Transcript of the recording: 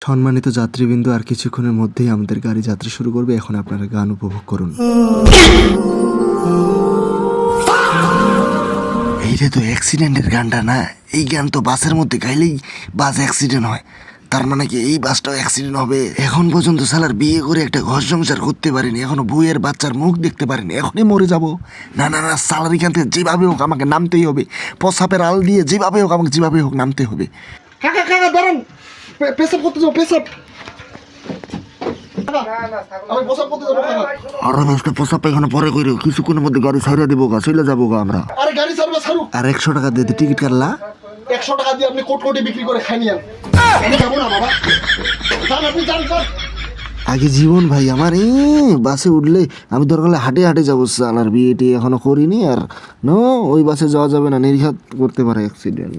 সম্মানিত যাত্রীবৃন্দ, আর কিছুক্ষণের মধ্যেই আমাদের গাড়ি যাত্রা শুরু করবে। এখন আপনারা গান উপভোগ করুন। এইটা তো অ্যাক্সিডেন্টের গানটা না? এই গান তো বাসের মধ্যে গাইলেই বাস অ্যাক্সিডেন্ট হয়। তার মানে কি এই বাসটাও অ্যাক্সিডেন্ট হবে? এখন পর্যন্ত সালার বিয়ে করে একটা ঘর সংসার করতে পারিনি, এখনো বউয়ের বাচ্চার মুখ দেখতে পারিনি, এখনই মরে যাব? না না না, সালার এখান থেকে যেভাবে হোক আমাকে নামতেই হবে। প্রসাবের আল দিয়ে যেভাবে হোক আমাকে যেভাবে হোক নামতে হবে। কাকা কাকা দাঁড়ান, পেশাব করতে যাবো, পেশাব। আমি পেশাব করতে যাবো কাকা। আরে একটা প্রসাব পায়খানা পরে কইরো, কিছুক্ষণের মধ্যে গাড়ি ছাইরা দেবো, চলে যাবো আমরা। আরে গাড়ি ছাড়বে, ছাড়ুক। আর 100 টাকা দিয়ে টিকিট কাটলা? 100 টাকা দিয়ে আপনি কোট কোটি বিক্রি করে খাই নিয়েন। আমি যাবো না বাবা, যান আপনি, যান যান। আগে জীবন ভাই আমার, বাসে উঠলে আমি দরকার হলে হাঁটে হাঁটে যাবো। আর বিয়েটি এখনো করিনি, আর ওই বাসে যাওয়া যাবে না, নির্ঘাত করতে পারে অ্যাক্সিডেন্ট।